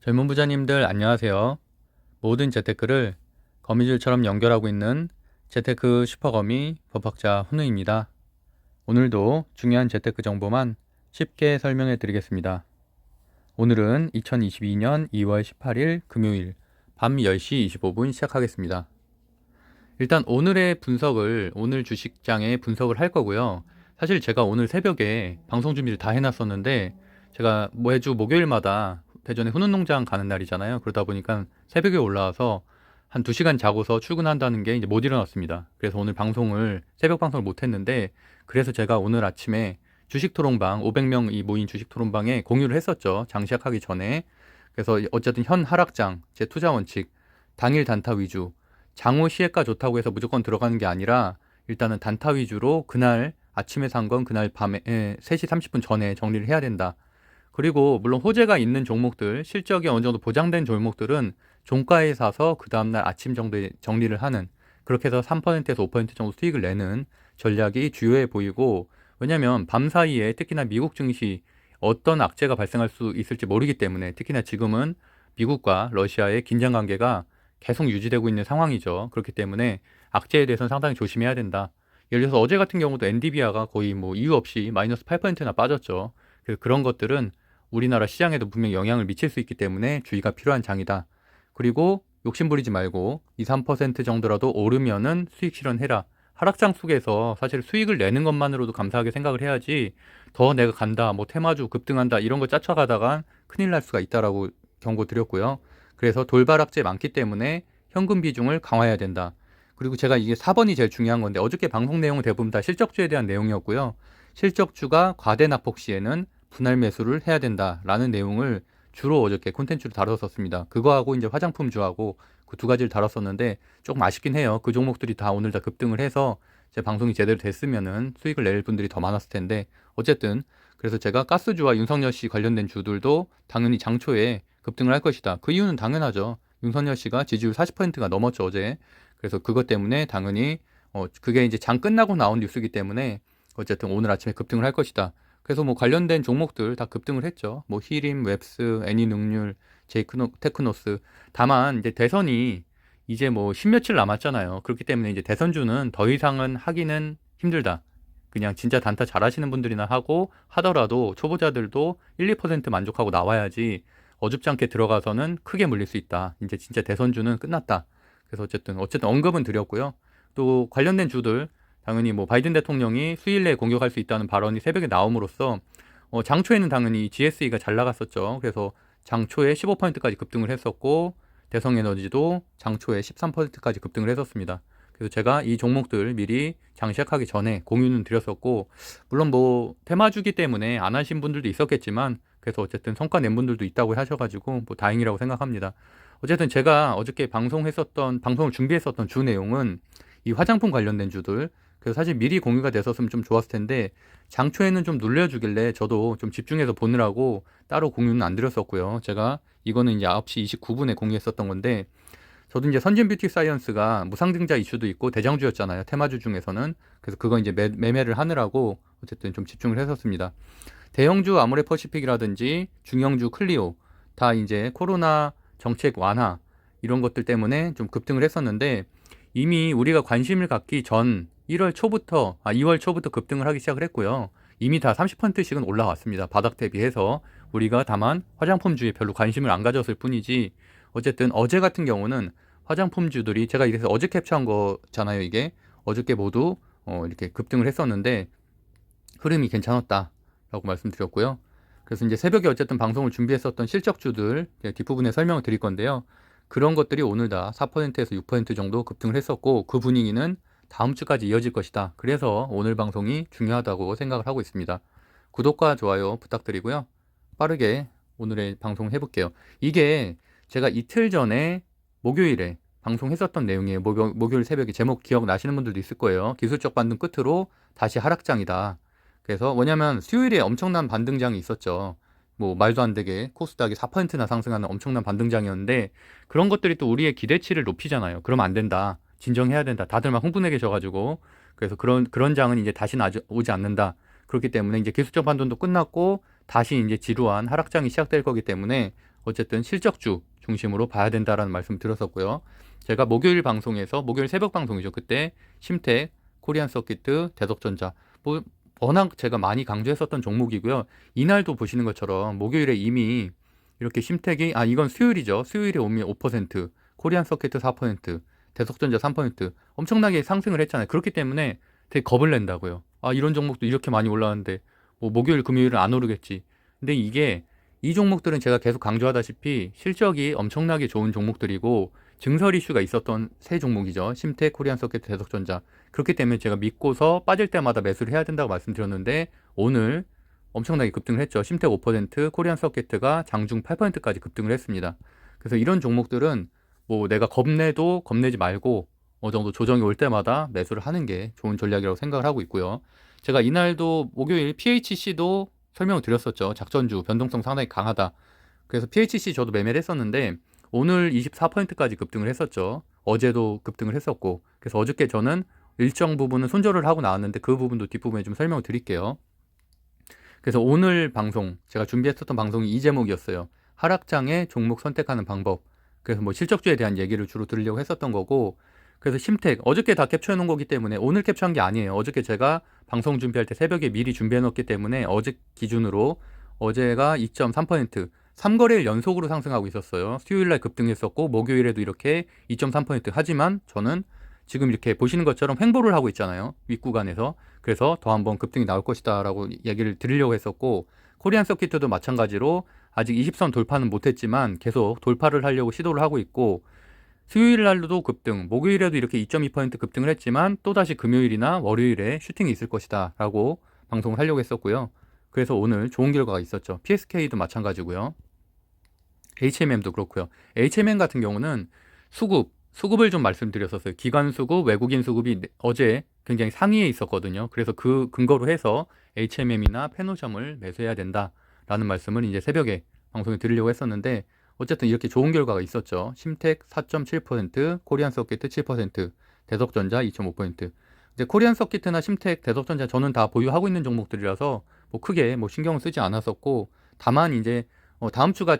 젊은 부자님들 안녕하세요. 모든 재테크를 거미줄처럼 연결하고 있는 재테크 슈퍼거미 법학자 훈우입니다. 오늘도 중요한 재테크 정보만 쉽게 설명해 드리겠습니다. 오늘은 2022년 2월 18일 금요일 밤 10시 25분 시작하겠습니다. 일단 오늘 주식장의 분석을 할 거고요. 사실 제가 오늘 새벽에 방송 준비를 다 해놨었는데 제가 매주 목요일마다 대전에 훈훈농장 가는 날이잖아요. 그러다 보니까 새벽에 올라와서 한 2시간 자고서 출근한다는 게 이제 못 일어났습니다. 그래서 오늘 새벽 방송을 못 했는데, 그래서 제가 오늘 아침에 주식 토론방 500명이 모인 주식 토론방에 공유를 했었죠. 장 시작하기 전에. 그래서 어쨌든 현 하락장, 제 투자 원칙, 당일 단타 위주, 장후 시혜가 좋다고 해서 무조건 들어가는 게 아니라 일단은 단타 위주로 그날 아침에 산 건 그날 밤에 3시 30분 전에 정리를 해야 된다. 그리고 물론 호재가 있는 종목들, 실적이 어느 정도 보장된 종목들은 종가에 사서 그 다음날 아침 정도에 정리를 하는, 그렇게 해서 3%에서 5% 정도 수익을 내는 전략이 주요해 보이고, 왜냐면 밤 사이에 특히나 미국 증시 어떤 악재가 발생할 수 있을지 모르기 때문에, 특히나 지금은 미국과 러시아의 긴장 관계가 계속 유지되고 있는 상황이죠. 그렇기 때문에 악재에 대해서는 상당히 조심해야 된다. 예를 들어서 어제 같은 경우도 엔비디아가 거의 뭐 이유 없이 마이너스 8%나 빠졌죠. 그래서 그런 것들은 우리나라 시장에도 분명히 영향을 미칠 수 있기 때문에 주의가 필요한 장이다. 그리고 욕심부리지 말고 2, 3% 정도라도 오르면은 수익 실현해라. 하락장 속에서 사실 수익을 내는 것만으로도 감사하게 생각을 해야지, 더 내가 간다, 뭐 테마주 급등한다 이런 거 쫓아가다가 큰일 날 수가 있다라고 경고 드렸고요. 그래서 돌발 악재 많기 때문에 현금 비중을 강화해야 된다. 그리고 제가 이게 4번이 제일 중요한 건데, 어저께 방송 내용은 대부분 다 실적주에 대한 내용이었고요. 실적주가 과대 낙폭 시에는 분할 매수를 해야 된다라는 내용을 주로 어저께 콘텐츠로 다뤘었습니다. 그거하고 이제 화장품주하고 그 두 가지를 다뤘었는데 조금 아쉽긴 해요. 그 종목들이 다 오늘 다 급등을 해서 제 방송이 제대로 됐으면은 수익을 낼 분들이 더 많았을 텐데, 어쨌든 그래서 제가 가스주와 윤석열 씨 관련된 주들도 당연히 장초에 급등을 할 것이다. 그 이유는 당연하죠. 윤석열 씨가 지지율 40%가 넘었죠, 어제. 그래서 그것 때문에 당연히 그게 이제 장 끝나고 나온 뉴스이기 때문에 어쨌든 오늘 아침에 급등을 할 것이다. 그래서 뭐 관련된 종목들 다 급등을 했죠. 뭐 히림, 웹스, 애니능률, 테크노스. 다만 이제 대선이 이제 뭐 십며칠 남았잖아요. 그렇기 때문에 이제 대선주는 더 이상은 하기는 힘들다. 그냥 진짜 단타 잘하시는 분들이나 하고, 하더라도 초보자들도 1, 2% 만족하고 나와야지 어줍지 않게 들어가서는 크게 물릴 수 있다. 이제 진짜 대선주는 끝났다. 그래서 어쨌든 언급은 드렸고요. 또 관련된 주들, 당연히 뭐 바이든 대통령이 수일 내에 공격할 수 있다는 발언이 새벽에 나옴으로써 장초에는 당연히 GSE가 잘 나갔었죠. 그래서 장초에 15%까지 급등을 했었고, 대성에너지도 장초에 13%까지 급등을 했었습니다. 그래서 제가 이 종목들 미리 장 시작하기 전에 공유는 드렸었고, 물론 뭐 테마주기 때문에 안 하신 분들도 있었겠지만, 그래서 어쨌든 성과 낸 분들도 있다고 하셔가지고 뭐 다행이라고 생각합니다. 어쨌든 제가 어저께 방송을 준비했었던 주 내용은 이 화장품 관련된 주들, 그래서 사실 미리 공유가 됐었으면 좀 좋았을 텐데 장초에는 좀 눌려주길래 저도 좀 집중해서 보느라고 따로 공유는 안 드렸었고요. 제가 이거는 이제 9시 29분에 공유했었던 건데, 저도 이제 선진 뷰티 사이언스가 무상증자 이슈도 있고 대장주였잖아요. 테마주 중에서는. 그래서 그거 이제 매매를 하느라고 어쨌든 좀 집중을 했었습니다. 대형주 아모레퍼시픽이라든지 중형주 클리오 다 이제 코로나 정책 완화 이런 것들 때문에 좀 급등을 했었는데, 이미 우리가 관심을 갖기 전 2월 초부터 급등을 하기 시작을 했고요. 이미 다 30%씩은 올라왔습니다. 바닥 대비해서. 우리가 다만 화장품주에 별로 관심을 안 가졌을 뿐이지, 어쨌든 어제 같은 경우는 화장품주들이, 제가 이래서 어제 캡처한 거잖아요, 이게. 어저께 모두 이렇게 급등을 했었는데 흐름이 괜찮았다라고 말씀드렸고요. 그래서 이제 새벽에 어쨌든 방송을 준비했었던 실적주들 뒷부분에 설명을 드릴 건데요. 그런 것들이 오늘 다 4%에서 6% 정도 급등을 했었고, 그 분위기는 다음 주까지 이어질 것이다. 그래서 오늘 방송이 중요하다고 생각을 하고 있습니다. 구독과 좋아요 부탁드리고요. 빠르게 오늘의 방송 해볼게요. 이게 제가 이틀 전에 목요일에 방송했었던 내용이에요. 목요일 새벽에 제목 기억나시는 분들도 있을 거예요. 기술적 반등 끝으로 다시 하락장이다. 그래서 뭐냐면 수요일에 엄청난 반등장이 있었죠. 뭐 말도 안 되게 코스닥이 4%나 상승하는 엄청난 반등장이었는데, 그런 것들이 또 우리의 기대치를 높이잖아요. 그러면 안 된다. 진정해야 된다. 다들 막 흥분해 계셔가지고, 그래서 그런 장은 이제 다시는 오지 않는다. 그렇기 때문에 이제 기술적 반등도 끝났고 다시 이제 지루한 하락장이 시작될 거기 때문에 어쨌든 실적주 중심으로 봐야 된다라는 말씀 드렸었고요. 제가 목요일 방송에서 목요일 새벽 방송이죠. 그때 심택, 코리안 서키트, 대덕전자 뭐 워낙 제가 많이 강조했었던 종목이고요. 이날도 보시는 것처럼 목요일에 이미 이렇게 심택이 이건 수요일이죠. 수요일에 오면 5%, 코리안 서키트 4%, 대덕전자 3% 엄청나게 상승을 했잖아요. 그렇기 때문에 되게 겁을 낸다고요. 이런 종목도 이렇게 많이 올라왔는데 뭐 목요일, 금요일은 안 오르겠지. 근데 이게 이 종목들은 제가 계속 강조하다시피 실적이 엄청나게 좋은 종목들이고 증설 이슈가 있었던 세 종목이죠. 심택, 코리안 서키트, 대덕전자. 그렇기 때문에 제가 믿고서 빠질 때마다 매수를 해야 된다고 말씀드렸는데 오늘 엄청나게 급등을 했죠. 심택 5%, 코리안 서키트가 장중 8%까지 급등을 했습니다. 그래서 이런 종목들은 뭐 내가 겁내도 겁내지 말고 어느 정도 조정이 올 때마다 매수를 하는 게 좋은 전략이라고 생각을 하고 있고요. 제가 이날도 목요일 PHC도 설명을 드렸었죠. 작전주 변동성 상당히 강하다. 그래서 PHC 저도 매매를 했었는데 오늘 24%까지 급등을 했었죠. 어제도 급등을 했었고 그래서 어저께 저는 일정 부분은 손절을 하고 나왔는데 그 부분도 뒷부분에 좀 설명을 드릴게요. 그래서 오늘 방송 제가 준비했었던 방송이 이 제목이었어요. 하락장에 종목 선택하는 방법. 그래서 뭐 실적주에 대한 얘기를 주로 들으려고 했었던 거고 그래서 심택 어저께 다 캡처해 놓은 거기 때문에 오늘 캡처한 게 아니에요. 어저께 제가 방송 준비할 때 새벽에 미리 준비해 놓았기 때문에 어제 기준으로 어제가 2.3% 3거래일 연속으로 상승하고 있었어요. 수요일날 급등했었고 목요일에도 이렇게 2.3% 하지만 저는 지금 이렇게 보시는 것처럼 횡보를 하고 있잖아요. 윗구간에서. 그래서 더 한번 급등이 나올 것이다 라고 얘기를 드리려고 했었고 코리안 서키트도 마찬가지로 아직 20선 돌파는 못했지만 계속 돌파를 하려고 시도를 하고 있고 수요일 날도 급등, 목요일에도 이렇게 2.2% 급등을 했지만 또다시 금요일이나 월요일에 슈팅이 있을 것이다 라고 방송을 하려고 했었고요. 그래서 오늘 좋은 결과가 있었죠. PSK도 마찬가지고요. HMM도 그렇고요. HMM 같은 경우는 수급을 좀 말씀드렸었어요. 기관 수급, 외국인 수급이 어제 굉장히 상위에 있었거든요. 그래서 그 근거로 해서 HMM이나 페노점을 매수해야 된다라는 말씀을 이제 새벽에 방송에 드리려고 했었는데 어쨌든 이렇게 좋은 결과가 있었죠. 심택 4.7%, 코리안 서키트 7%, 대덕전자 2.5%. 이제 코리안 서키트나 심택, 대덕전자 저는 다 보유하고 있는 종목들이라서 뭐 크게 뭐 신경을 쓰지 않았었고 다만 이제 다음 주가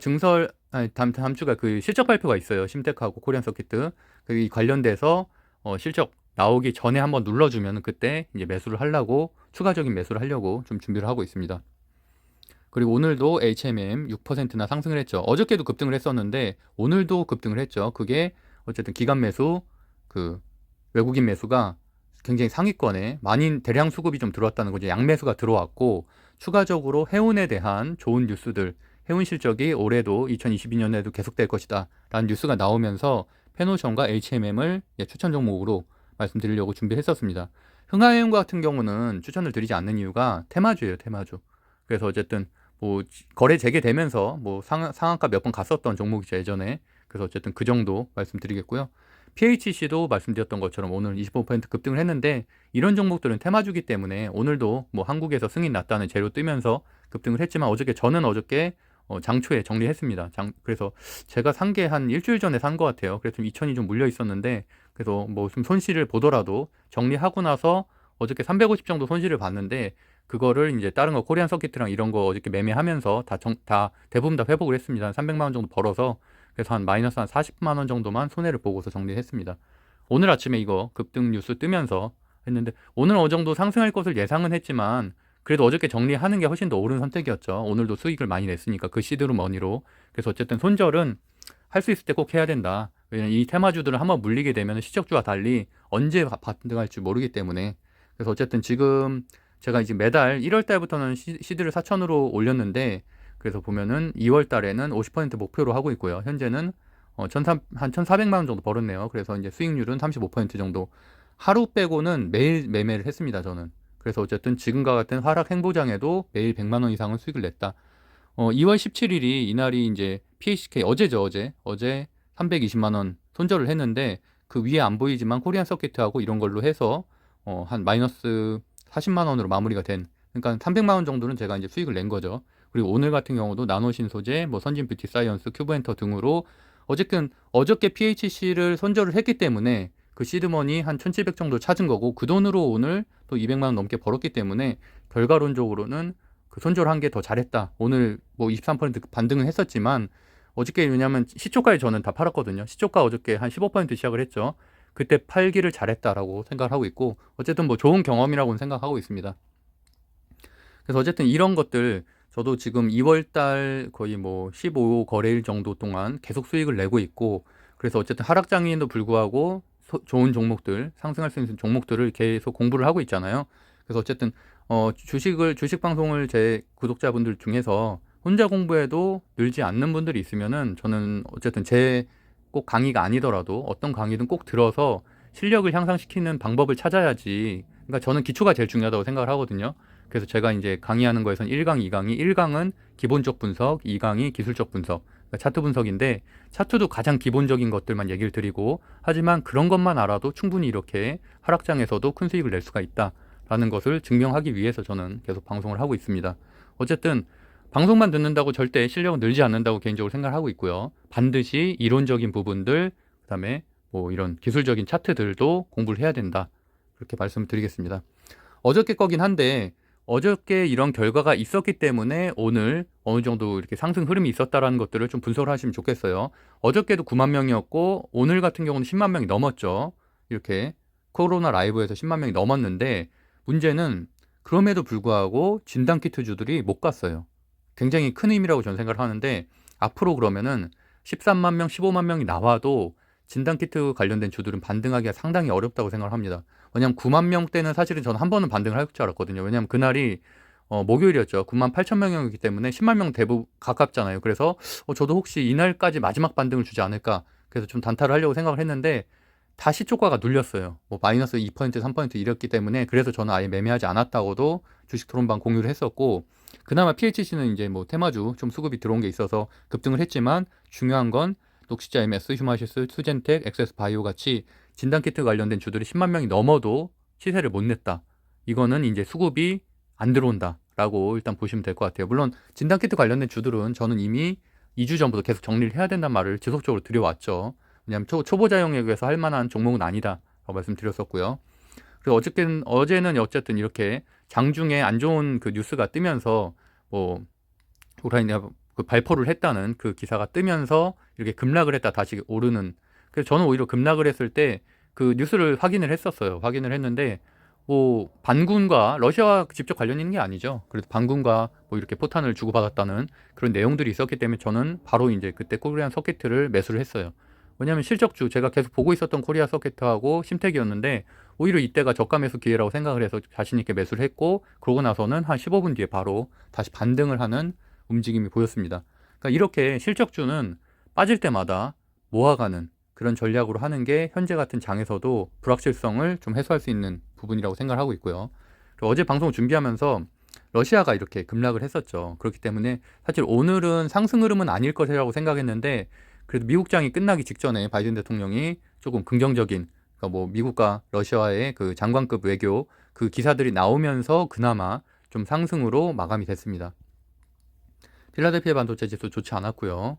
다음 주가 그 실적 발표가 있어요. 심택하고 코리안 서키트. 그 관련돼서 실적 나오기 전에 한번 눌러주면 그때 이제 매수를 하려고 추가적인 매수를 하려고 좀 준비를 하고 있습니다. 그리고 오늘도 HMM 6%나 상승을 했죠. 어저께도 급등을 했었는데 오늘도 급등을 했죠. 그게 어쨌든 기관 매수, 그 외국인 매수가 굉장히 상위권에 대량 수급이 좀 들어왔다는 거죠. 양매수가 들어왔고 추가적으로 해운에 대한 좋은 뉴스들, 해운 실적이 올해도 2022년에도 계속될 것이다 라는 뉴스가 나오면서 페노션과 HMM을 추천 종목으로 말씀드리려고 준비했었습니다. 흥하해운 같은 경우는 추천을 드리지 않는 이유가 테마주예요. 테마주. 그래서 어쨌든 뭐 거래 재개되면서 뭐 상한가 몇 번 갔었던 종목이죠. 예전에. 그래서 어쨌든 그 정도 말씀드리겠고요. PHC도 말씀드렸던 것처럼 오늘 25% 급등을 했는데 이런 종목들은 테마주기 때문에 오늘도 뭐 한국에서 승인 났다는 재료 뜨면서 급등을 했지만 저는 어저께 장초에 정리했습니다. 그래서 제가 산 게 한 일주일 전에 산 것 같아요. 그래서 2천이 좀 물려 있었는데 그래서 뭐 좀 손실을 보더라도 정리하고 나서 어저께 350 정도 손실을 봤는데 그거를 이제 다른 거 코리안 서키트랑 이런 거 어저께 매매하면서 다 대부분 다 회복을 했습니다. 한 300만 원 정도 벌어서 그래서 한 마이너스 한 40만 원 정도만 손해를 보고서 정리했습니다. 오늘 아침에 이거 급등 뉴스 뜨면서 했는데 오늘 어느 정도 상승할 것을 예상은 했지만 그래도 어저께 정리하는 게 훨씬 더 옳은 선택이었죠. 오늘도 수익을 많이 냈으니까 그 시드로 머니로. 그래서 어쨌든 손절은 할 수 있을 때 꼭 해야 된다. 왜냐면 이 테마주들은 한번 물리게 되면 시적주와 달리 언제 반등할지 모르기 때문에. 그래서 어쨌든 지금 제가 이제 매달 1월 달부터는 시드를 4천으로 올렸는데 그래서 보면은 2월 달에는 50% 목표로 하고 있고요. 현재는 한 1,400만 원 정도 벌었네요. 그래서 이제 수익률은 35% 정도. 하루 빼고는 매일 매매를 했습니다. 저는. 그래서 어쨌든 지금과 같은 하락 행보장에도 매일 100만 원 이상은 수익을 냈다. 2월 17일이 이날이 이제 PHK 어제죠. 어제 320만 원 손절을 했는데 그 위에 안 보이지만 코리안 서키트하고 이런 걸로 해서 한 마이너스 40만 원으로 마무리가 된 그러니까 300만 원 정도는 제가 이제 수익을 낸 거죠. 그리고 오늘 같은 경우도 나노신 소재, 뭐 선진 뷰티 사이언스, 큐브엔터 등으로 어저께 PHC를 손절을 했기 때문에 그 시드머니 한 1,700 정도 찾은 거고 그 돈으로 오늘 또 200만 원 넘게 벌었기 때문에 결과론적으로는 그 손절한 게 더 잘했다. 오늘 뭐 23% 반등은 했었지만 어저께 왜냐면 시초가에 저는 다 팔았거든요. 시초가 어저께 한 15% 시작을 했죠. 그때 팔기를 잘했다라고 생각을 하고 있고, 어쨌든 뭐 좋은 경험이라고는 생각하고 있습니다. 그래서 어쨌든 이런 것들 저도 지금 2월 달 거의 뭐 15 거래일 정도 동안 계속 수익을 내고 있고, 그래서 어쨌든 하락장에도 불구하고 좋은 종목들, 상승할 수 있는 종목들을 계속 공부를 하고 있잖아요. 그래서 어쨌든 주식 방송을 제 구독자분들 중에서 혼자 공부해도 늘지 않는 분들이 있으면은, 저는 어쨌든 제 꼭 강의가 아니더라도 어떤 강의든 꼭 들어서 실력을 향상시키는 방법을 찾아야지. 그러니까 저는 기초가 제일 중요하다고 생각을 하거든요. 그래서 제가 이제 강의하는 거에선 1강, 2강이, 1강은 기본적 분석, 2강이 기술적 분석, 그러니까 차트 분석인데, 차트도 가장 기본적인 것들만 얘기를 드리고, 하지만 그런 것만 알아도 충분히 이렇게 하락장에서도 큰 수익을 낼 수가 있다라는 것을 증명하기 위해서 저는 계속 방송을 하고 있습니다. 어쨌든 방송만 듣는다고 절대 실력은 늘지 않는다고 개인적으로 생각을 하고 있고요. 반드시 이론적인 부분들, 그다음에 뭐 이런 기술적인 차트들도 공부를 해야 된다, 그렇게 말씀을 드리겠습니다. 어저께 거긴 한데, 어저께 이런 결과가 있었기 때문에 오늘 어느 정도 이렇게 상승 흐름이 있었다라는 것들을 좀 분석을 하시면 좋겠어요. 어저께도 9만 명이었고 오늘 같은 경우는 10만 명이 넘었죠. 이렇게 코로나 라이브에서 10만 명이 넘었는데, 문제는 그럼에도 불구하고 진단키트주들이 못 갔어요. 굉장히 큰 의미라고 저는 생각을 하는데, 앞으로 그러면은 13만 명, 15만 명이 나와도 진단키트 관련된 주들은 반등하기가 상당히 어렵다고 생각을 합니다. 왜냐면 9만 명대는 사실은 저는 한 번은 반등을 할 줄 알았거든요. 왜냐면 그날이 목요일이었죠. 9만 8천 명이기 때문에 10만 명 대부 가깝잖아요. 그래서 저도 혹시 이날까지 마지막 반등을 주지 않을까, 그래서 좀 단타를 하려고 생각을 했는데, 다시 초과가 눌렸어요. 뭐 마이너스 2%, 3% 이랬기 때문에, 그래서 저는 아예 매매하지 않았다고도 주식 토론방 공유를 했었고, 그나마 PHC는 이제 뭐 테마주 좀 수급이 들어온 게 있어서 급등을 했지만, 중요한 건 녹시자 MS, 휴마시스, 투젠텍, 엑세스바이오 같이 진단키트 관련된 주들이 10만 명이 넘어도 시세를 못 냈다. 이거는 이제 수급이 안 들어온다라고 일단 보시면 될 것 같아요. 물론 진단키트 관련된 주들은 저는 이미 2주 전부터 계속 정리를 해야 된다는 말을 지속적으로 드려왔죠. 왜냐하면 초보자 영역에서 할 만한 종목은 아니다라고 말씀드렸었고요. 그리고 어제는 어쨌든 이렇게 장중에 안 좋은 그 뉴스가 뜨면서, 뭐 우크라이나 그 발포를 했다는 그 기사가 뜨면서 이렇게 급락을 했다 다시 오르는. 그래서 저는 오히려 급락을 했을 때 그 뉴스를 확인을 했었어요. 확인을 했는데, 뭐 반군과 러시아와 직접 관련 있는 게 아니죠. 그래서 반군과 뭐 이렇게 포탄을 주고받았다는 그런 내용들이 있었기 때문에 저는 바로 이제 그때 코리안 서킷을 매수를 했어요. 왜냐하면 실적주, 제가 계속 보고 있었던 코리아 서킷하고 심택이었는데, 오히려 이때가 저가 매수 기회라고 생각을 해서 자신 있게 매수를 했고, 그러고 나서는 한 15분 뒤에 바로 다시 반등을 하는 움직임이 보였습니다. 그러니까 이렇게 실적주는 빠질 때마다 모아가는 그런 전략으로 하는 게 현재 같은 장에서도 불확실성을 좀 해소할 수 있는 부분이라고 생각을 하고 있고요. 그리고 어제 방송을 준비하면서 러시아가 이렇게 급락을 했었죠. 그렇기 때문에 사실 오늘은 상승 흐름은 아닐 것이라고 생각했는데, 그래도 미국장이 끝나기 직전에 바이든 대통령이 조금 긍정적인, 그러니까 뭐 미국과 러시아의 그 장관급 외교 그 기사들이 나오면서 그나마 좀 상승으로 마감이 됐습니다. 필라델피아 반도체 지수 좋지 않았고요.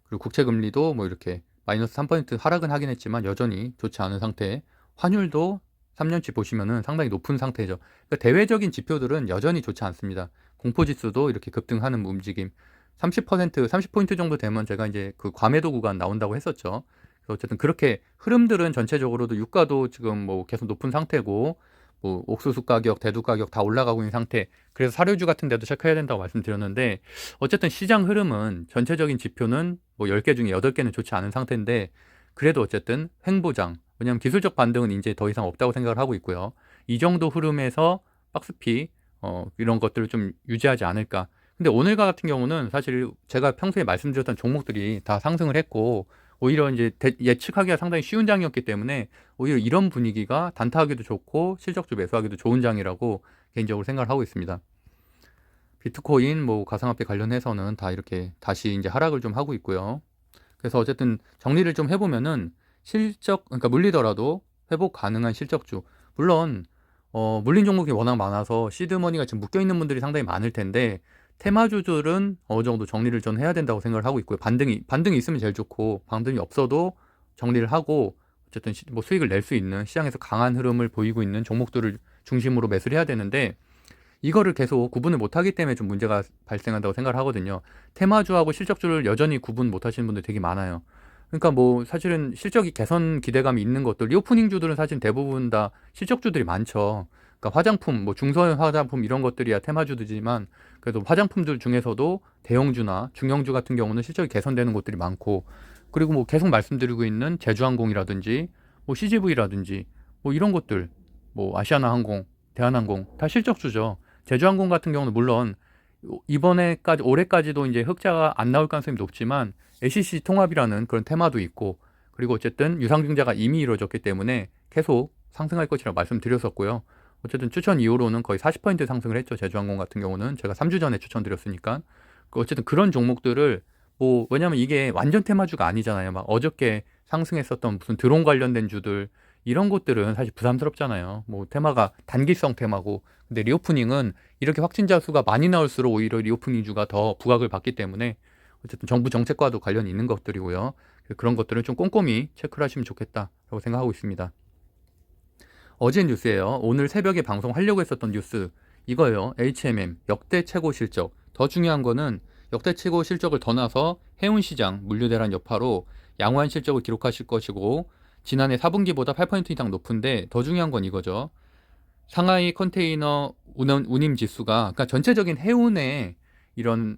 그리고 국채 금리도 뭐 이렇게 마이너스 3% 하락은 하긴 했지만 여전히 좋지 않은 상태. 환율도 3년치 보시면은 상당히 높은 상태죠. 그러니까 대외적인 지표들은 여전히 좋지 않습니다. 공포지수도 이렇게 급등하는 움직임. 30%, 30포인트 정도 되면 제가 이제 그 과매도 구간 나온다고 했었죠. 그래서 어쨌든 그렇게 흐름들은 전체적으로도 유가도 지금 뭐 계속 높은 상태고, 뭐 옥수수 가격, 대두 가격 다 올라가고 있는 상태. 그래서 사료주 같은 데도 체크해야 된다고 말씀드렸는데, 어쨌든 시장 흐름은 전체적인 지표는 뭐 10개 중에 8개는 좋지 않은 상태인데, 그래도 어쨌든 횡보장, 왜냐하면 기술적 반등은 이제 더 이상 없다고 생각을 하고 있고요. 이 정도 흐름에서 박스피 이런 것들을 좀 유지하지 않을까. 근데 오늘과 같은 경우는 사실 제가 평소에 말씀드렸던 종목들이 다 상승을 했고, 오히려 이제 예측하기가 상당히 쉬운 장이었기 때문에 오히려 이런 분위기가 단타하기도 좋고 실적주 매수하기도 좋은 장이라고 개인적으로 생각을 하고 있습니다. 비트코인, 뭐 가상화폐 관련해서는 다 이렇게 다시 이제 하락을 좀 하고 있고요. 그래서 어쨌든 정리를 좀 해보면은, 그러니까 물리더라도 회복 가능한 실적주. 물론 물린 종목이 워낙 많아서 시드머니가 지금 묶여 있는 분들이 상당히 많을 텐데, 테마주들은 어느 정도 정리를 전 해야 된다고 생각을 하고 있고요. 반등이 있으면 제일 좋고, 반등이 없어도 정리를 하고 어쨌든 뭐 수익을 낼 수 있는, 시장에서 강한 흐름을 보이고 있는 종목들을 중심으로 매수를 해야 되는데, 이거를 계속 구분을 못하기 때문에 좀 문제가 발생한다고 생각을 하거든요. 테마주하고 실적주를 여전히 구분 못하시는 분들 되게 많아요. 그러니까 뭐 사실은 실적이 개선 기대감이 있는 것들, 리오프닝주들은 사실 대부분 다 실적주들이 많죠. 그러니까 화장품, 뭐 중소형 화장품 이런 것들이야 테마주들이지만 그래도 화장품들 중에서도 대형주나 중형주 같은 경우는 실적이 개선되는 곳들이 많고, 그리고 뭐 계속 말씀드리고 있는 제주항공이라든지 뭐 CGV라든지 뭐 이런 것들, 뭐 아시아나항공, 대한항공 다 실적주죠. 제주항공 같은 경우는 물론 이번에까지 올해까지도 이제 흑자가 안 나올 가능성이 높지만 LCC 통합이라는 그런 테마도 있고, 그리고 어쨌든 유상증자가 이미 이루어졌기 때문에 계속 상승할 것이라고 말씀드렸었고요. 어쨌든 추천 이후로는 거의 40% 상승을 했죠. 제주항공 같은 경우는 제가 3주 전에 추천드렸으니까. 어쨌든 그런 종목들을 뭐 왜냐면 이게 완전 테마주가 아니잖아요. 막 어저께 상승했었던 무슨 드론 관련된 주들 이런 것들은 사실 부담스럽잖아요. 뭐 테마가 단기성 테마고, 근데 리오프닝은 이렇게 확진자 수가 많이 나올수록 오히려 리오프닝주가 더 부각을 받기 때문에 어쨌든 정부 정책과도 관련이 있는 것들이고요. 그런 것들은 좀 꼼꼼히 체크를 하시면 좋겠다라고 생각하고 있습니다. 어제 뉴스예요. 오늘 새벽에 방송하려고 했었던 뉴스 이거예요. HMM 역대 최고 실적. 더 중요한 거는 역대 최고 실적을 더 나서 해운시장 물류대란 여파로 양호한 실적을 기록하실 것이고, 지난해 4분기보다 8% 이상 높은데 더 중요한 건 이거죠. 상하이 컨테이너 운임 지수가, 그러니까 전체적인 해운의 이런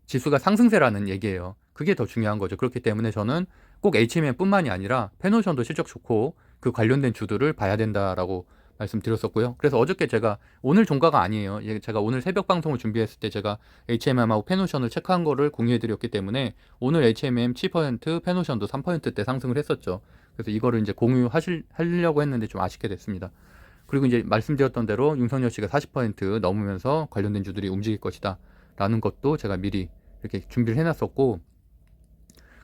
지수가 상승세라는 얘기예요. 그게 더 중요한 거죠. 그렇기 때문에 저는 꼭 HMM뿐만이 아니라 페노션도 실적 좋고 그 관련된 주들을 봐야 된다라고 말씀드렸었고요. 그래서 어저께 제가 오늘 종가가 아니에요. 제가 오늘 새벽 방송을 준비했을 때 제가 HMM하고 페노션을 체크한 거를 공유해드렸기 때문에 오늘 HMM 7%, 페노션도 3%대 상승을 했었죠. 그래서 이거를 이제 공유하려고 했는데 좀 아쉽게 됐습니다. 그리고 이제 말씀드렸던 대로 윤석열 씨가 40% 넘으면서 관련된 주들이 움직일 것이다 라는 것도 제가 미리 이렇게 준비를 해놨었고,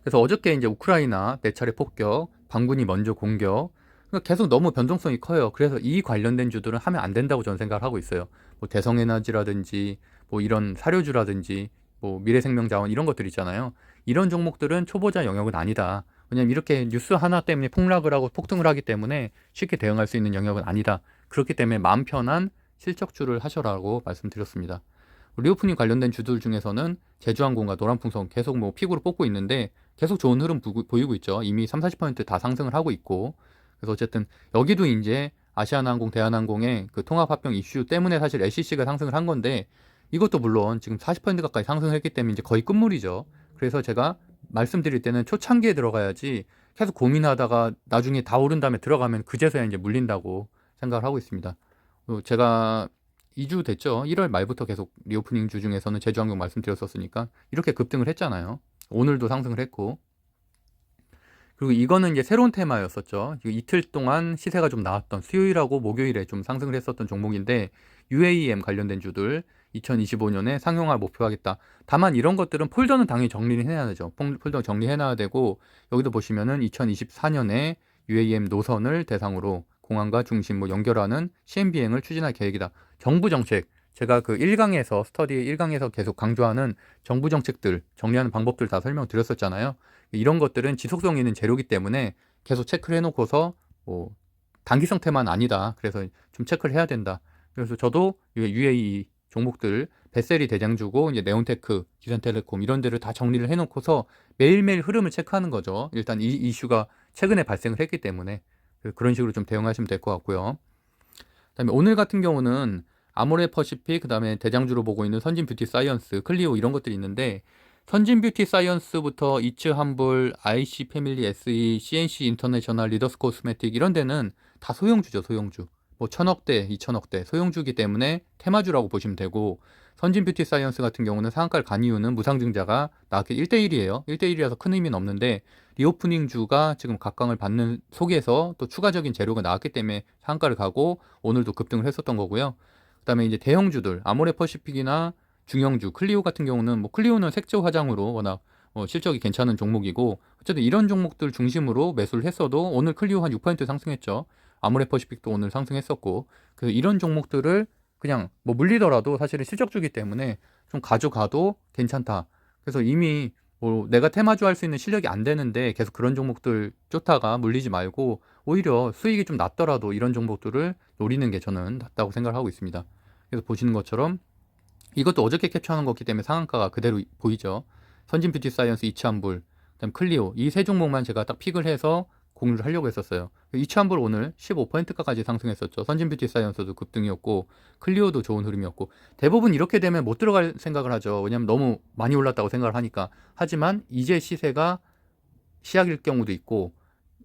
그래서 어저께 이제 우크라이나 4차례 폭격, 반군이 먼저 공격, 그러니까 계속 너무 변동성이 커요. 그래서 이 관련된 주들은 하면 안 된다고 저는 생각을 하고 있어요. 뭐 대성에너지라든지 뭐 이런 사료주라든지 뭐 미래생명자원 이런 것들 있잖아요. 이런 종목들은 초보자 영역은 아니다. 왜냐면 이렇게 뉴스 하나 때문에 폭락을 하고 폭등을 하기 때문에 쉽게 대응할 수 있는 영역은 아니다. 그렇기 때문에 마음 편한 실적주를 하셔라고 말씀드렸습니다. 리오프닝 관련된 주들 중에서는 제주항공과 노란풍선 계속 뭐 픽으로 뽑고 있는데 계속 좋은 흐름 보이고 있죠. 이미 3, 40%다 상승을 하고 있고. 그래서 어쨌든 여기도 이제 아시아나항공, 대한항공의 그 통합합병 이슈 때문에 사실 LCC가 상승을 한 건데, 이것도 물론 지금 40% 가까이 상승했기 때문에 이제 거의 끝물이죠. 그래서 제가 말씀드릴 때는 초창기에 들어가야지 계속 고민하다가 나중에 다 오른 다음에 들어가면 그제서야 이제 물린다고 생각을 하고 있습니다. 제가 2주 됐죠. 1월 말부터 계속 리오프닝 주 중에서는 제주항공 말씀드렸었으니까 이렇게 급등을 했잖아요. 오늘도 상승을 했고. 그리고 이거는 이제 새로운 테마였었죠. 이틀 동안 시세가 좀 나왔던 수요일하고 목요일에 좀 상승을 했었던 종목인데, UAM 관련된 주들 2025년에 상용화 목표하겠다. 다만 이런 것들은 폴더는 당연히 정리를 해야 되죠. 폴더 정리해놔야 되고, 여기도 보시면은 2024년에 UAM 노선을 대상으로 공항과 중심 뭐 연결하는 시행 비행을 추진할 계획이다. 정부 정책, 제가 그 1강에서 스터디 1강에서 계속 강조하는 정부 정책들 정리하는 방법들 다 설명드렸었잖아요. 이런 것들은 지속성 있는 재료기 때문에 계속 체크를 해놓고서 뭐 단기성 테마는 아니다. 그래서 좀 체크를 해야 된다. 그래서 저도 UAE 종목들 베셀이 대장주고 이제 네온테크, 기선텔레콤 이런 데를 다 정리를 해놓고서 매일매일 흐름을 체크하는 거죠. 일단 이 이슈가 최근에 발생을 했기 때문에 그런 식으로 좀 대응하시면 될 것 같고요. 그다음에 오늘 같은 경우는 아모레 퍼시픽, 그다음에 대장주로 보고 있는 선진 뷰티 사이언스, 클리오 이런 것들이 있는데, 선진 뷰티 사이언스부터 이츠 함블, IC 패밀리 SE, CNC 인터내셔널, 리더스 코스메틱 이런 데는 다 소형주죠, 소형주. 뭐 1000억대, 2000억대 소형주기 때문에 테마주라고 보시면 되고, 선진 뷰티 사이언스 같은 경우는 상한가를 간 이유는 무상증자가 나왔기 1대1이에요. 1대1이라서 큰 의미는 없는데, 리오프닝 주가 지금 각광을 받는 속에서 또 추가적인 재료가 나왔기 때문에 상한가를 가고 오늘도 급등을 했었던 거고요. 그다음에 이제 대형주들 아모레 퍼시픽이나 중형주 클리오 같은 경우는 뭐 클리오는 색조 화장으로 워낙 실적이 괜찮은 종목이고, 어쨌든 이런 종목들 중심으로 매수를 했어도 오늘 클리오 한 6% 상승했죠. 아모레 퍼시픽도 오늘 상승했었고, 그래서 이런 종목들을 그냥 뭐 물리더라도 사실은 실적주기 때문에 좀 가져가도 괜찮다. 그래서 이미 뭐 내가 테마주 할 수 있는 실력이 안 되는데 계속 그런 종목들 쫓다가 물리지 말고 오히려 수익이 좀 낮더라도 이런 종목들을 노리는 게 저는 낫다고 생각을 하고 있습니다. 그래서 보시는 것처럼 이것도 어저께 캡처하는 거기 때문에 상한가가 그대로 보이죠. 선진 뷰티 사이언스, 이치환불, 그다음 클리오, 이 세 종목만 제가 딱 픽을 해서 공유를 하려고 했었어요. 이치환불 오늘 15%까지 상승했었죠. 선진 뷰티 사이언스도 급등이었고 클리오도 좋은 흐름이었고, 대부분 이렇게 되면 못 들어갈 생각을 하죠. 왜냐면 너무 많이 올랐다고 생각을 하니까. 하지만 이제 시세가 시약일 경우도 있고,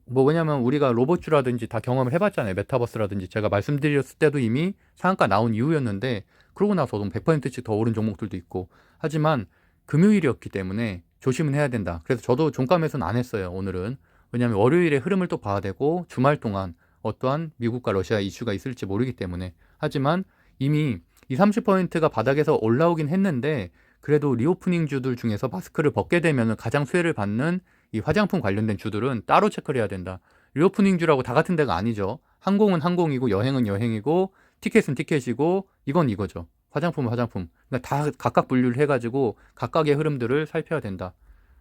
뭐 왜냐면 우리가 로봇주라든지 다 경험을 해봤잖아요. 메타버스라든지 제가 말씀드렸을 때도 이미 상한가 나온 이후였는데, 그러고 나서도 100%씩 더 오른 종목들도 있고. 하지만 금요일이었기 때문에 조심은 해야 된다. 그래서 저도 종가 매수는 안 했어요, 오늘은. 왜냐면 월요일에 흐름을 또 봐야 되고 주말 동안 어떠한 미국과 러시아 이슈가 있을지 모르기 때문에. 하지만 이미 20, 30%가 바닥에서 올라오긴 했는데, 그래도 리오프닝 주들 중에서 마스크를 벗게 되면 가장 수혜를 받는 이 화장품 관련된 주들은 따로 체크를 해야 된다. 리오프닝 주라고 다 같은 데가 아니죠. 항공은 항공이고 여행은 여행이고 티켓은 티켓이고 이건 이거죠. 화장품은 화장품. 그러니까 다 각각 분류를 해가지고 각각의 흐름들을 살펴야 된다.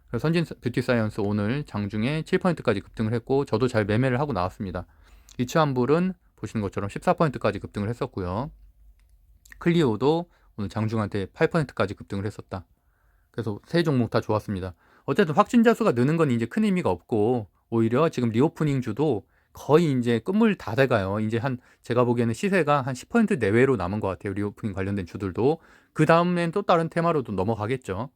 그래서 선진 뷰티 사이언스 오늘 장중에 7%까지 급등을 했고 저도 잘 매매를 하고 나왔습니다. 이치환불은 보시는 것처럼 14%까지 급등을 했었고요. 클리오도 오늘 장중한테 8%까지 급등을 했었다. 그래서 세 종목 다 좋았습니다. 어쨌든 확진자 수가 느는 건 이제 큰 의미가 없고, 오히려 지금 리오프닝 주도 거의 이제 끝물 다 돼가요. 이제 제가 보기에는 시세가 한 10% 내외로 남은 것 같아요. 리오프닝 관련된 주들도. 그 다음엔 또 다른 테마로도 넘어가겠죠.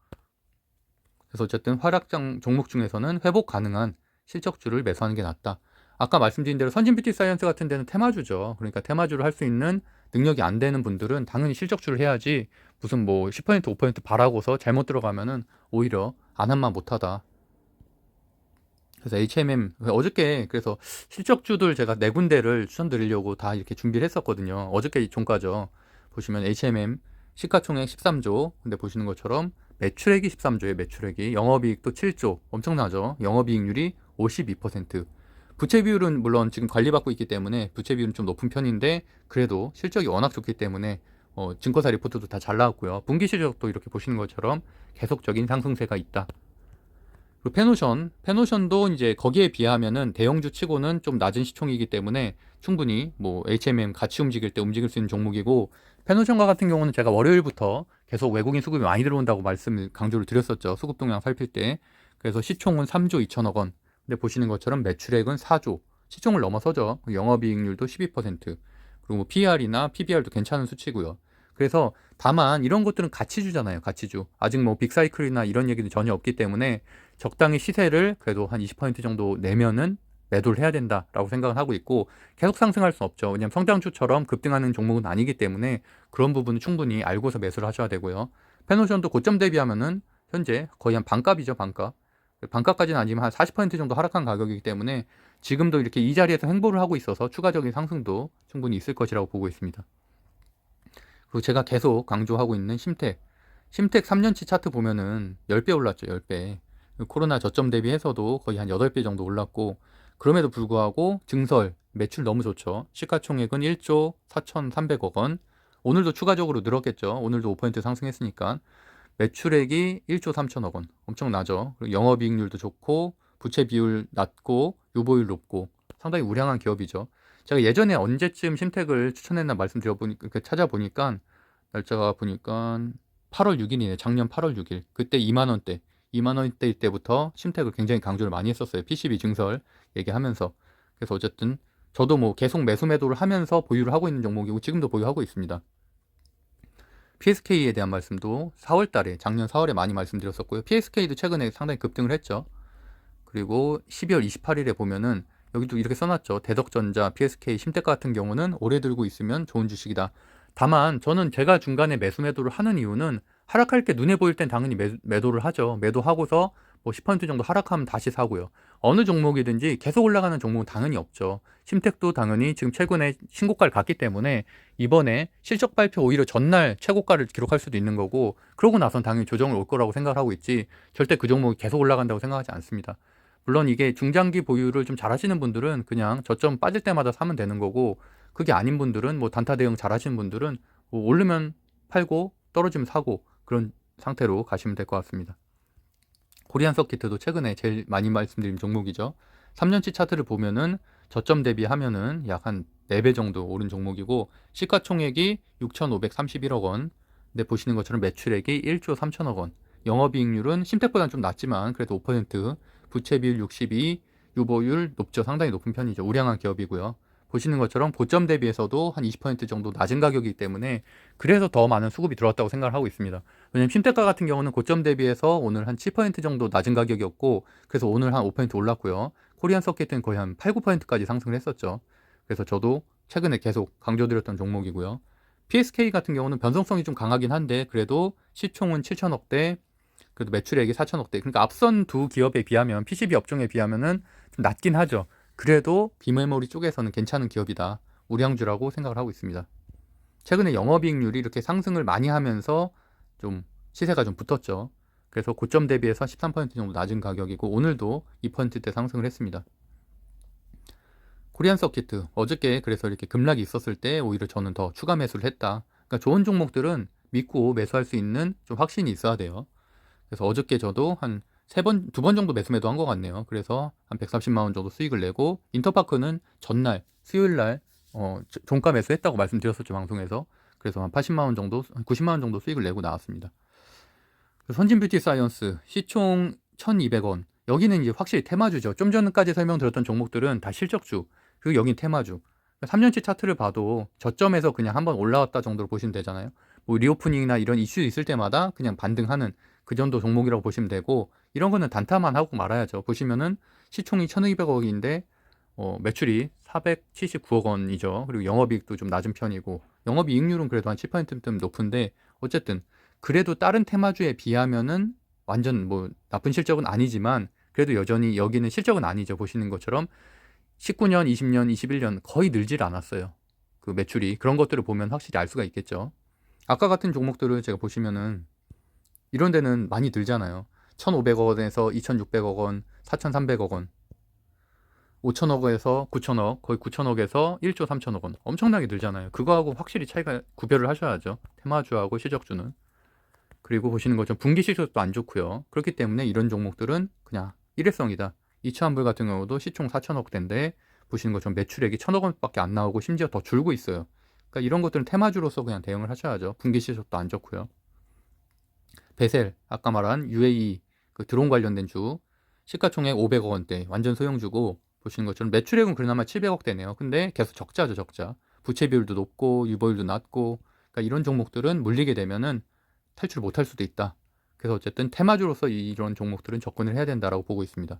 그래서 어쨌든 하락장 종목 중에서는 회복 가능한 실적주를 매수하는 게 낫다. 아까 말씀드린 대로 선진 뷰티 사이언스 같은 데는 테마주죠. 그러니까 테마주를 할 수 있는 능력이 안 되는 분들은 당연히 실적주를 해야지, 무슨 뭐 10% 5% 바라고서 잘못 들어가면은 오히려 안 한만 못하다. 그래서 HMM 어저께 그래서 실적주들 제가 네 군데를 추천드리려고 다 이렇게 준비를 했었거든요. 어저께 종가죠. 보시면 HMM 시가총액 13조. 근데 보시는 것처럼 매출액이 13조예요. 매출액이. 영업이익도 7조. 엄청나죠. 영업이익률이 52%. 부채 비율은 물론 지금 관리받고 있기 때문에 부채 비율은 좀 높은 편인데, 그래도 실적이 워낙 좋기 때문에 증권사 리포트도 다 잘 나왔고요. 분기 실적도 이렇게 보시는 것처럼 계속적인 상승세가 있다. 그리고 페노션도 이제 거기에 비하면은 대형주 치고는 좀 낮은 시총이기 때문에 충분히 뭐 HMM 같이 움직일 때 움직일 수 있는 종목이고, 페노션과 같은 경우는 제가 월요일부터 계속 외국인 수급이 많이 들어온다고 말씀을 강조를 드렸었죠. 수급 동향 살필 때. 그래서 시총은 3조 2천억 원. 근데 보시는 것처럼 매출액은 4조. 시총을 넘어서죠. 영업이익률도 12%. 그리고 뭐 PR이나 PBR도 괜찮은 수치고요. 그래서 다만 이런 것들은 가치주잖아요. 가치주. 아직 뭐 빅사이클이나 이런 얘기는 전혀 없기 때문에 적당히 시세를 그래도 한 20% 정도 내면은 매도를 해야 된다라고 생각을 하고 있고, 계속 상승할 수는 없죠. 왜냐하면 성장주처럼 급등하는 종목은 아니기 때문에 그런 부분은 충분히 알고서 매수를 하셔야 되고요. 페노션도 고점 대비하면은 현재 거의 한 반값이죠. 반값. 반값까지는 아니지만 한 40% 정도 하락한 가격이기 때문에 지금도 이렇게 이 자리에서 횡보를 하고 있어서 추가적인 상승도 충분히 있을 것이라고 보고 있습니다. 그리고 제가 계속 강조하고 있는 심택 3년치 차트 보면은 10배 올랐죠. 10배. 코로나 저점 대비해서도 거의 한 8배 정도 올랐고, 그럼에도 불구하고 증설 매출 너무 좋죠. 시가총액은 1조 4,300억 원. 오늘도 추가적으로 늘었겠죠. 오늘도 5% 상승했으니까. 매출액이 1조 3천억 원. 엄청나죠. 그리고 영업이익률도 좋고 부채 비율 낮고 유보율 높고 상당히 우량한 기업이죠. 제가 예전에 언제쯤 심택을 추천했나 말씀드려보니까 찾아보니까 날짜가 보니까 8월 6일이네. 작년 8월 6일. 그때 2만 원대. 2만 원대일 때부터 심택을 굉장히 강조를 많이 했었어요. PCB 증설 얘기하면서. 그래서 어쨌든 저도 뭐 계속 매수 매도를 하면서 보유를 하고 있는 종목이고 지금도 보유하고 있습니다. PSK에 대한 말씀도 4월 달에, 작년 4월에 많이 말씀드렸었고요. PSK도 최근에 상당히 급등을 했죠. 그리고 12월 28일에 보면은 여기도 이렇게 써놨죠. 대덕전자, PSK, 심택 같은 경우는 오래 들고 있으면 좋은 주식이다. 다만 저는 제가 중간에 매수 매도를 하는 이유는 하락할 때 눈에 보일 땐 당연히 매도를 하죠. 매도하고서 뭐 10% 정도 하락하면 다시 사고요. 어느 종목이든지 계속 올라가는 종목은 당연히 없죠. 심택도 당연히 지금 최근에 신고가를 갔기 때문에 이번에 실적 발표 오히려 전날 최고가를 기록할 수도 있는 거고, 그러고 나선 당연히 조정을 올 거라고 생각하고 있지, 절대 그 종목이 계속 올라간다고 생각하지 않습니다. 물론 이게 중장기 보유를 좀 잘하시는 분들은 그냥 저점 빠질 때마다 사면 되는 거고, 그게 아닌 분들은 뭐 단타 대응 잘하시는 분들은 뭐 오르면 팔고 떨어지면 사고 그런 상태로 가시면 될 것 같습니다. 코리안 서킷도 최근에 제일 많이 말씀드린 종목이죠. 3년치 차트를 보면은 저점 대비하면은 약 한 4배 정도 오른 종목이고 시가총액이 6,531억 원. 근데 보시는 것처럼 매출액이 1조 3천억 원. 영업이익률은 심텍보다는 좀 낮지만 그래도 5%, 부채 비율 62, 유보율 높죠. 상당히 높은 편이죠. 우량한 기업이고요. 보시는 것처럼 고점 대비해서도 한 20% 정도 낮은 가격이기 때문에 그래서 더 많은 수급이 들어왔다고 생각을 하고 있습니다. 왜냐면 심테카 같은 경우는 고점 대비해서 오늘 한 7% 정도 낮은 가격이었고 그래서 오늘 한 5% 올랐고요. 코리안 서킷은 거의 한 8, 9%까지 상승을 했었죠. 그래서 저도 최근에 계속 강조드렸던 종목이고요. PSK 같은 경우는 변동성이 좀 강하긴 한데 그래도 시총은 7천억대, 그래도 매출액이 4천억대. 그러니까 앞선 두 기업에 비하면 PCB 업종에 비하면은 좀 낮긴 하죠. 그래도 비메모리 쪽에서는 괜찮은 기업이다. 우량주라고 생각을 하고 있습니다. 최근에 영업이익률이 이렇게 상승을 많이 하면서 좀 시세가 좀 붙었죠. 그래서 고점 대비해서 13% 정도 낮은 가격이고 오늘도 2%대 상승을 했습니다. 코리안 서키트 어저께 그래서 이렇게 급락이 있었을 때 오히려 저는 더 추가 매수를 했다. 그러니까 좋은 종목들은 믿고 매수할 수 있는 좀 확신이 있어야 돼요. 그래서 어저께 저도 한 3번, 2번 정도 매수 한 것 같네요. 그래서 한 130만 원 정도 수익을 내고 인터파크는 전날 수요일 날 종가 매수했다고 말씀드렸었죠, 방송에서. 그래서 한 80만 원 정도, 90만 원 정도 수익을 내고 나왔습니다. 선진 뷰티 사이언스 시총 1,200원. 여기는 이제 확실히 테마주죠. 좀 전까지 설명드렸던 종목들은 다 실적주. 그리고 여긴 테마주. 3년치 차트를 봐도 저점에서 그냥 한번 올라왔다 정도로 보시면 되잖아요. 뭐 리오프닝이나 이런 이슈 있을 때마다 그냥 반등하는 그 정도 종목이라고 보시면 되고 이런 거는 단타만 하고 말아야죠. 보시면은 시총이 1,200억인데 매출이 479억 원이죠. 그리고 영업이익도 좀 낮은 편이고 영업이익률은 그래도 한 7%쯤 높은데 어쨌든 그래도 다른 테마주에 비하면은 완전 뭐 나쁜 실적은 아니지만 그래도 여전히 여기는 실적은 아니죠. 보시는 것처럼 19년, 20년, 21년 거의 늘질 않았어요. 그 매출이. 그런 것들을 보면 확실히 알 수가 있겠죠. 아까 같은 종목들을 제가 보시면은 이런 데는 많이 늘잖아요. 1,500억 원에서 2,600억 원, 4,300억 원, 5천억에서 9천억, 거의 9천억에서 1조 3천억 원. 엄청나게 늘잖아요. 그거하고 확실히 차이가 구별을 하셔야죠. 테마주하고 실적주는. 그리고 보시는 것처럼 분기 실적도 안 좋고요. 그렇기 때문에 이런 종목들은 그냥 일회성이다. 이차환불 같은 경우도 시총 4천억대인데 보시는 것처럼 매출액이 1,000억 원밖에 안 나오고 심지어 더 줄고 있어요. 그러니까 이런 것들은 테마주로서 그냥 대응을 하셔야죠. 분기 실적도 안 좋고요. 베셀, 아까 말한 UAE 그 드론 관련된 주 시가총액 500억 원대 완전 소형주고 보시는 것처럼 매출액은 그나마 700억대네요. 근데 계속 적자죠, 적자. 부채 비율도 높고 유보율도 낮고 그러니까 이런 종목들은 물리게 되면은 탈출을 못할 수도 있다. 그래서 어쨌든 테마주로서 이런 종목들은 접근을 해야 된다라고 보고 있습니다.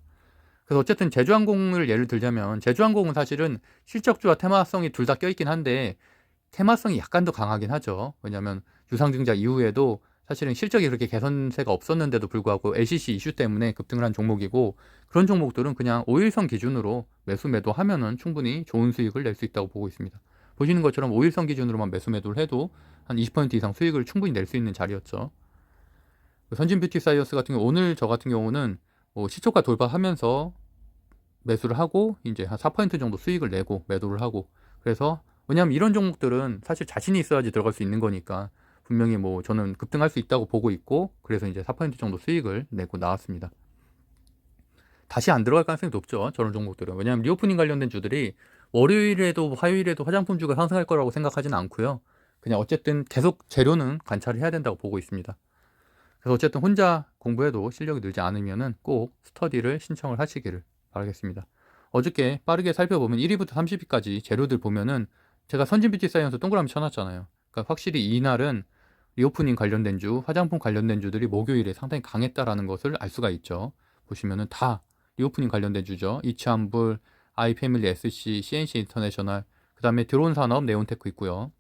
그래서 어쨌든 제주항공을 예를 들자면 제주항공은 사실은 실적주와 테마성이 둘 다 껴있긴 한데 테마성이 약간 더 강하긴 하죠. 왜냐하면 유상증자 이후에도 사실은 실적이 그렇게 개선세가 없었는데도 불구하고 LCC 이슈 때문에 급등을 한 종목이고 그런 종목들은 그냥 5일선 기준으로 매도하면은 충분히 좋은 수익을 낼 수 있다고 보고 있습니다. 보시는 것처럼 5일선 기준으로만 매도를 해도 한 20% 이상 수익을 충분히 낼 수 있는 자리였죠. 선진 뷰티 사이언스 같은 경우 오늘 저 같은 경우는 시초가 돌파하면서 매수를 하고 이제 한 4% 정도 수익을 내고 매도를 하고 그래서 왜냐하면 이런 종목들은 사실 자신이 있어야지 들어갈 수 있는 거니까 분명히 뭐 저는 급등할 수 있다고 보고 있고 그래서 이제 4% 정도 수익을 내고 나왔습니다. 다시 안 들어갈 가능성이 높죠. 저런 종목들은. 왜냐하면 리오프닝 관련된 주들이 월요일에도 화요일에도 화장품주가 상승할 거라고 생각하지는 않고요. 그냥 어쨌든 계속 재료는 관찰을 해야 된다고 보고 있습니다. 그래서 어쨌든 혼자 공부해도 실력이 늘지 않으면은 꼭 스터디를 신청을 하시기를 바라겠습니다. 어저께 빠르게 살펴보면 1위부터 30위까지 재료들 보면은 제가 선진뷰티 사이언스 동그라미 쳐놨잖아요. 그러니까 확실히 이날은 리오프닝 관련된 주, 화장품 관련된 주들이 목요일에 상당히 강했다라는 것을 알 수가 있죠. 보시면은 다 리오프닝 관련된 주죠. 이치환불, 아이패밀리 SC, CNC 인터내셔널, 그 다음에 드론 산업, 네온테크 있고요.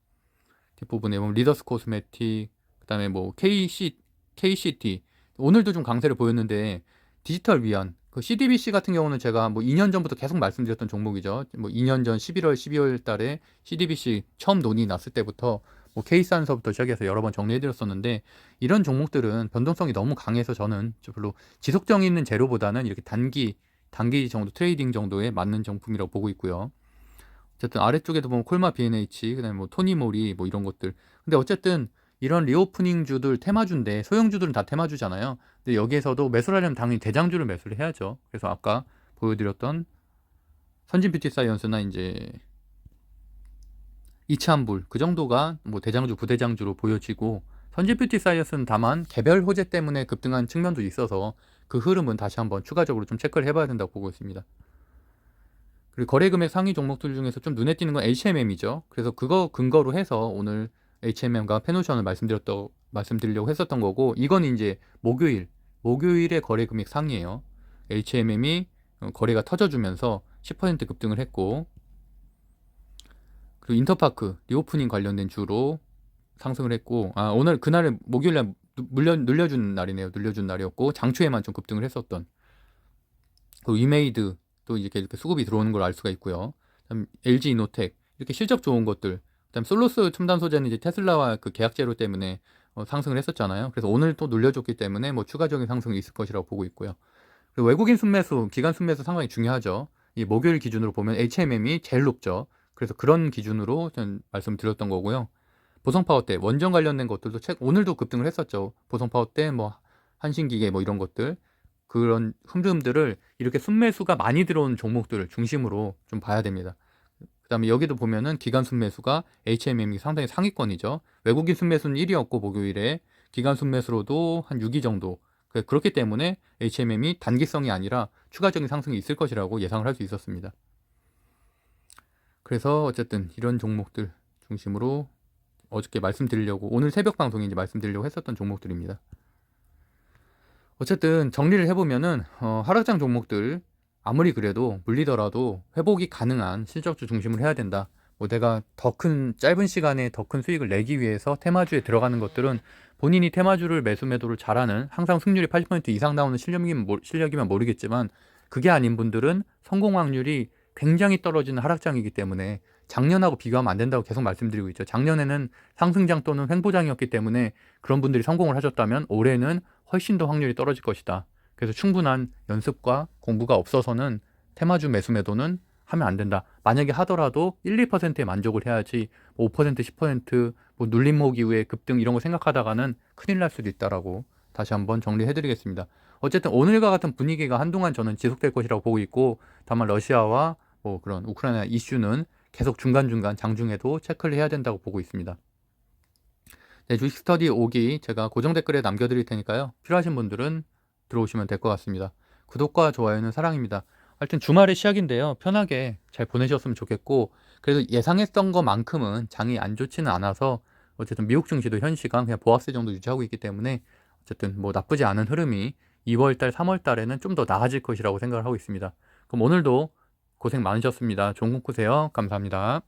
뒷부분에 보면 리더스 코스메틱, 그 다음에 뭐 KCT 오늘도 좀 강세를 보였는데 디지털 위안 그 CDBC 같은 경우는 제가 뭐 2년 전부터 계속 말씀드렸던 종목이죠. 뭐 2년 전 11월, 12월 달에 CDBC 처음 논의 났을 때부터 뭐 케이스안서부터 시작해서 여러 번 정리해드렸었는데 이런 종목들은 변동성이 너무 강해서 저는 별로 지속성 있는 재료보다는 이렇게 단기 정도 트레이딩 정도에 맞는 정품이라고 보고 있고요. 어쨌든 아래쪽에도 보면 콜마 B&H, 그다음에 뭐 토니모리 뭐 이런 것들. 근데 어쨌든 이런 리오프닝 주들 테마주인데 소형주들은 다 테마주잖아요. 근데 여기에서도 매수를 하려면 당연히 대장주를 매수를 해야죠. 그래서 아까 보여드렸던 선진 뷰티 사이언스나 이제 이치환불 그 정도가 뭐 대장주, 부대장주로 보여지고 선진 뷰티 사이언스는 다만 개별 호재 때문에 급등한 측면도 있어서 그 흐름은 다시 한번 추가적으로 좀 체크를 해봐야 된다고 보고 있습니다. 그리고 거래금액 상위 종목들 중에서 좀 눈에 띄는 건 HMM이죠. 그래서 그거 근거로 해서 오늘 HMM과 페노션을 말씀드리려고 했었던 거고, 이건 이제 목요일의 거래금액 상이에요. HMM이 거래가 터져주면서 10% 급등을 했고, 그리고 인터파크 리오프닝 관련된 주로 상승을 했고, 오늘 그날은 목요일날 늘려준 날이네요. 늘려준 날이었고, 장초에만 좀 급등을 했었던. 그리고 위메이드 또 이렇게 수급이 들어오는 걸 알 수가 있고요. 그다음 LG 이노텍 이렇게 실적 좋은 것들. 그다음 솔로스 첨단 소재는 이제 테슬라와 그 계약 제로 때문에 상승을 했었잖아요. 그래서 오늘 또 눌려줬기 때문에 뭐 추가적인 상승이 있을 것이라고 보고 있고요. 그리고 외국인 순매수, 기관 순매수 상당히 중요하죠. 이 목요일 기준으로 보면 HMM이 제일 높죠. 그래서 그런 기준으로 전 말씀드렸던 거고요. 보성파워대 원전 관련된 것들도 오늘도 급등을 했었죠. 보성파워대 뭐 한신기계 뭐 이런 것들, 그런 흐름들을 이렇게 순매수가 많이 들어온 종목들을 중심으로 좀 봐야 됩니다. 그 다음에 여기도 보면은 기관 순매수가 HMM이 상당히 상위권이죠. 외국인 순매수는 1위였고 목요일에 기관 순매수로도 한 6위 정도. 그렇기 때문에 HMM이 단기성이 아니라 추가적인 상승이 있을 것이라고 예상을 할 수 있었습니다. 그래서 어쨌든 이런 종목들 중심으로 어저께 말씀드리려고, 오늘 새벽 방송에 이제 말씀드리려고 했었던 종목들입니다. 어쨌든 정리를 해보면은 하락장 종목들 아무리 그래도 물리더라도 회복이 가능한 실적주 중심으로 해야 된다. 뭐 내가 짧은 시간에 더 큰 수익을 내기 위해서 테마주에 들어가는 것들은 본인이 테마주를 매수매도를 잘하는, 항상 승률이 80% 이상 나오는 실력이면 모르겠지만, 그게 아닌 분들은 성공 확률이 굉장히 떨어지는 하락장이기 때문에 작년하고 비교하면 안 된다고 계속 말씀드리고 있죠. 작년에는 상승장 또는 횡보장이었기 때문에 그런 분들이 성공을 하셨다면 올해는 훨씬 더 확률이 떨어질 것이다. 그래서 충분한 연습과 공부가 없어서는 테마주 매수 매도는 하면 안 된다. 만약에 하더라도 1, 2%에 만족을 해야지 5%, 10%뭐 눌림목 이후에 급등 이런 거 생각하다가는 큰일 날 수도 있다라고 다시 한번 정리해드리겠습니다. 어쨌든 오늘과 같은 분위기가 한동안 저는 지속될 것이라고 보고 있고, 다만 러시아와 뭐 그런 우크라이나 이슈는 계속 중간중간 장중에도 체크를 해야 된다고 보고 있습니다. 네, 주식 스터디 5기 제가 고정 댓글에 남겨드릴 테니까요. 필요하신 분들은 들어오시면 될 것 같습니다. 구독과 좋아요는 사랑입니다. 하여튼 주말의 시작인데요. 편하게 잘 보내셨으면 좋겠고, 그래도 예상했던 것만큼은 장이 안 좋지는 않아서 어쨌든 미국 증시도 현 시간 그냥 보합세 정도 유지하고 있기 때문에 어쨌든 뭐 나쁘지 않은 흐름이 2월달, 3월달에는 좀 더 나아질 것이라고 생각을 하고 있습니다. 그럼 오늘도 고생 많으셨습니다. 좋은 꿈 꾸세요. 감사합니다.